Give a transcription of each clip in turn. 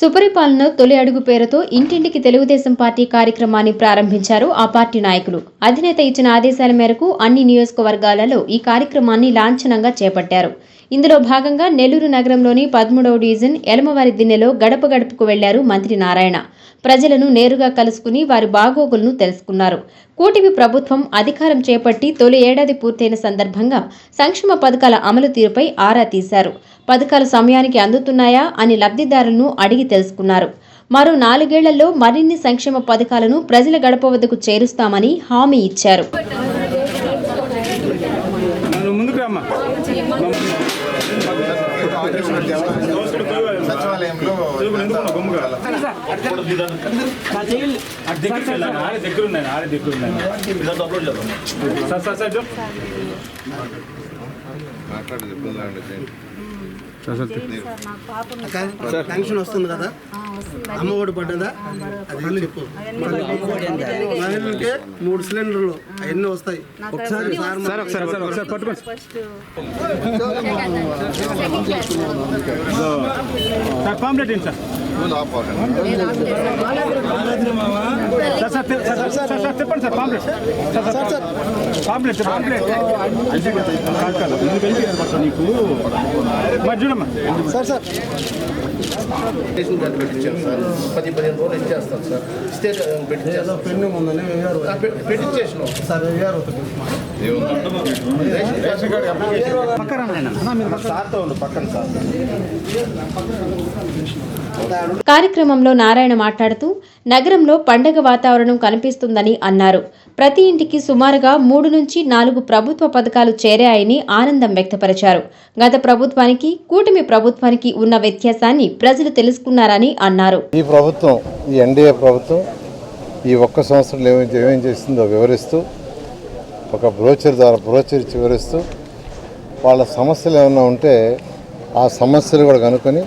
సుపరిపాలన తొలి అడుగు పేరుతో ఇంటింటికి తెలుగుదేశం పార్టీ కార్యక్రమాన్ని ప్రారంభించారు ఆ పార్టీ నాయకులు. అధినేత ఇచ్చిన ఆదేశాల మేరకు అన్ని నియోజకవర్గాలలో ఈ కార్యక్రమాన్ని లాంఛనంగా చేపట్టారు. ఇందులో భాగంగా నెల్లూరు నగరంలోని 13వ డివిజన్ ఎలమవారి దిన్నెలో గడప గడపకు వెళ్లారు మంత్రి నారాయణ. ప్రజలను నేరుగా కలుసుకుని వారి బాగోగులను తెలుసుకున్నారు. కూటమి ప్రభుత్వం అధికారం చేపట్టి తొలి ఏడాది పూర్తయిన సందర్భంగా సంక్షేమ పథకాల అమలు తీరుపై ఆరా తీశారు. పథకాలు సమయానికి అందుతున్నాయా అని లబ్ధిదారులను అడిగి తెలుసుకున్నారు. మరో 4 ఏళ్లలో మరిన్ని సంక్షేమ పథకాలను ప్రజల గడప వద్దకు చేరుస్తామని హామీ ఇచ్చారు. పెన్షన్ వస్తుంది కదా, అమ్మఒడి పడ్డదా అది చెప్పు. మహిళలకి 3 సిలిండర్లు అవన్నీ వస్తాయి. ఒకసారి పట్టుకోండి. పాంప్లెట్ ఏంటి సార్? చెప్పండి సార్. పాంప్లెట్ నీకు మరి చూడమ్మా సార్. రేషన్ కార్డు పెట్టించాను సార్. 10-15 రోజులు ఇచ్చేస్తాను సార్. స్టేట్ పెండింగ్ ఉందని పెట్టించేసినాం సార్. రేషన్ కార్డు పక్కన సార్. కార్యక్రమంలో నారాయణ మాట్లాడుతూ నగరంలో పండగ వాతావరణం కనిపిస్తుందని అన్నారు. ప్రతి ఇంటికి సుమారుగా 3 నుంచి 4 ప్రభుత్వ పథకాలు చేరాయని ఆనందం వ్యక్తపరిచారు. గత ప్రభుత్వానికి కూటమి ప్రభుత్వానికి ఉన్న వ్యత్యాసాన్ని ప్రజలు తెలుసుకున్నారని అన్నారు. ఈ ప్రభుత్వం, ఈ ఎన్డీఏ ప్రభుత్వం ఈ ఒక్క సంవత్సరంలో ఏమేం చేస్తుందో వివరిస్తూ, ఒక బ్రోచర్ ఇచ్చి వివరిస్తూ, వాళ్ళ సమస్యలు ఏమైనా ఉంటే ఆ సమస్యలు కూడా కనుక్కొని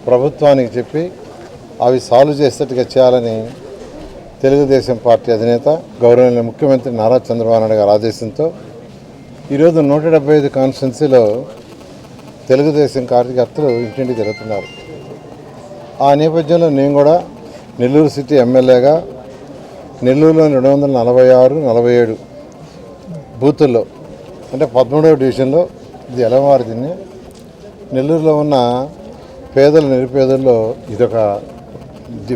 ప్రభుత్వానికి చెప్పి అవి సాల్వ్ చేసేట్టుగా చేయాలని తెలుగుదేశం పార్టీ అధినేత గౌరవనీయ ముఖ్యమంత్రి నారా చంద్రబాబు నాయుడు గారి ఆదేశంతో ఈరోజు 175 కాన్స్టిట్యున్సీలో తెలుగుదేశం కార్యకర్తలు ఇంటింటికి తిరుగుతున్నారు. ఆ నేపథ్యంలో నేను కూడా నెల్లూరు సిటీ ఎమ్మెల్యేగా నెల్లూరులోని 246, 47 బూతుల్లో, అంటే 13వ డివిజన్లో, ఇది ఎలమవారి దిన్నె, నెల్లూరులో ఉన్న పేదల నిరుపేదల్లో ఇదొక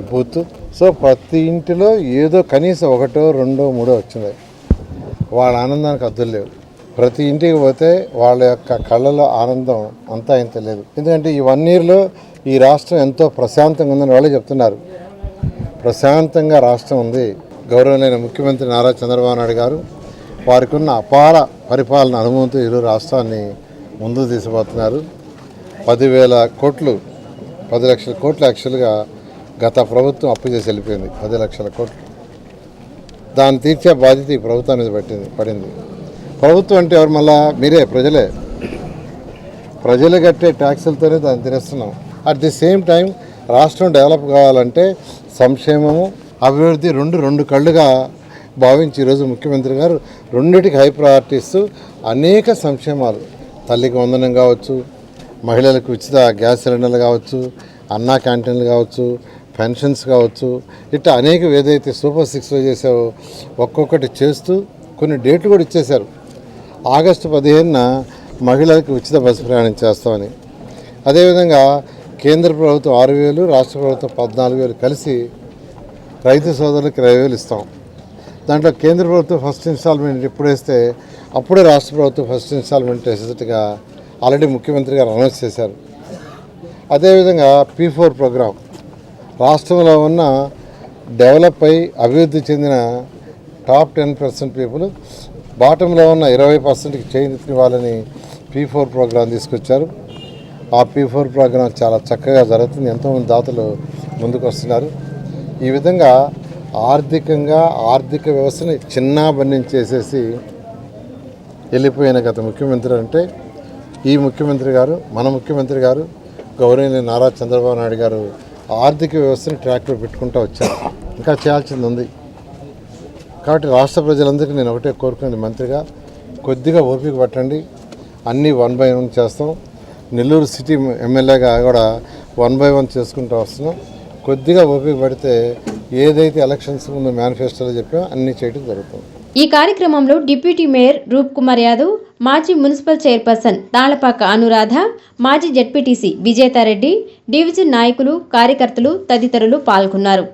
బూత్. సో ప్రతి ఇంటిలో ఏదో కనీసం 1, 2, 3 వచ్చినాయి. వాళ్ళ ఆనందానికి అద్దులు లేవు. ప్రతి ఇంటికి పోతే వాళ్ళ యొక్క కళ్ళలో ఆనందం అంతా ఇంత లేదు. ఎందుకంటే ఈ 1 ఇయర్లో ఈ రాష్ట్రం ఎంతో ప్రశాంతంగా ఉందని వాళ్ళే చెప్తున్నారు. ప్రశాంతంగా రాష్ట్రం ఉంది. గౌరవనీయ ముఖ్యమంత్రి నారా చంద్రబాబు నాయుడు గారు వారికి ఉన్న అపార పరిపాలన అనుభవంతో ఈరోజు రాష్ట్రాన్ని ముందుకు తీసుకుపోతున్నారు. 10,000 కోట్లు, 10 లక్షల కోట్లు యాక్చువల్గా గత ప్రభుత్వం అప్పు చేసి వెళ్ళిపోయింది. 10 లక్షల కోట్లు. దాన్ని తీర్చే బాధ్యత ఈ ప్రభుత్వం మీద పడింది. ప్రభుత్వం అంటే ఎవరు? మళ్ళా మీరే, ప్రజలు కట్టే ట్యాక్సులతోనే దాన్ని తీరుస్తున్నాం. అట్ ది సేమ్ టైం రాష్ట్రం డెవలప్ కావాలంటే సంక్షేమము, అభివృద్ధి రెండు కళ్ళుగా భావించి ఈరోజు ముఖ్యమంత్రి గారు రెండిటికి హై ప్రయారిటీ ఇస్తూ అనేక సంక్షేమాలు, తల్లికి వందనం కావచ్చు, మహిళలకు ఉచిత గ్యాస్ సిలిండర్లు కావచ్చు, అన్నా క్యాంటీన్లు కావచ్చు, పెన్షన్స్ కావచ్చు, ఇట్లా అనేక ఏదైతే సూపర్ 6లో చేసావో ఒక్కొక్కటి చేస్తూ కొన్ని డేట్లు కూడా ఇచ్చేశారు. ఆగస్టు 15న మహిళలకు ఉచిత బస్సు ప్రయాణం చేస్తామని. అదేవిధంగా కేంద్ర ప్రభుత్వం 6,000, రాష్ట్ర ప్రభుత్వం 14,000 కలిసి రైతు సోదరులకు 20,000 ఇస్తాం. దాంట్లో కేంద్ర ప్రభుత్వం ఫస్ట్ ఇన్స్టాల్మెంట్ ఎప్పుడు వేస్తే అప్పుడే రాష్ట్ర ప్రభుత్వం ఫస్ట్ ఇన్స్టాల్మెంట్ వేసేటట్టుగా ఆల్రెడీ ముఖ్యమంత్రి గారు అనౌన్స్ చేశారు. అదేవిధంగా P4 ప్రోగ్రాం రాష్ట్రంలో ఉన్న డెవలప్ అయి అభివృద్ధి చెందిన టాప్ 10% పీపుల్ బాటంలో ఉన్న 20%కి చేయూతనివ్వాలని P4 ప్రోగ్రాం తీసుకొచ్చారు. ఆ P4 ప్రోగ్రాం చాలా చక్కగా జరుగుతుంది. ఎంతోమంది దాతలు ముందుకు వస్తున్నారు. ఈ విధంగా ఆర్థిక వ్యవస్థని చిన్నాభిన్నం చేసేసి వెళ్ళిపోయిన గత ముఖ్యమంత్రి అంటే ఈ ముఖ్యమంత్రి గారు, మన ముఖ్యమంత్రి గారు గౌరవనీయ నారా చంద్రబాబు నాయుడు గారు ఆర్థిక వ్యవస్థని ట్రాక్లో పెట్టుకుంటూ వచ్చారు. ఇంకా చేయాల్సింది ఉంది. కాబట్టి రాష్ట్ర ప్రజలందరికీ నేను ఒకటే కోరుకునేది, మంత్రిగా కొద్దిగా ఓపిక పట్టండి, అన్నీ 1 by 1 చేస్తాం. నెల్లూరు సిటీ ఎమ్మెల్యేగా కూడా 1 by 1 చేసుకుంటూ వస్తున్నాం. కొద్దిగా ఓపిక పడితే ఏదైతే ఎలక్షన్స్ ముందు మేనిఫెస్టోలో చెప్పామో అన్నీ చేయడం జరుగుతుంది. ఈ కార్యక్రమంలో డిప్యూటీ మేయర్ రూప్ కుమార్ యాదవ్, మాజీ మున్సిపల్ చైర్పర్సన్ తాళపాక అనురాధ, మాజీ జెడ్పీటీసీ విజేతారెడ్డి, డివిజన్ నాయకులు, కార్యకర్తలు తదితరులు పాల్గొన్నారు.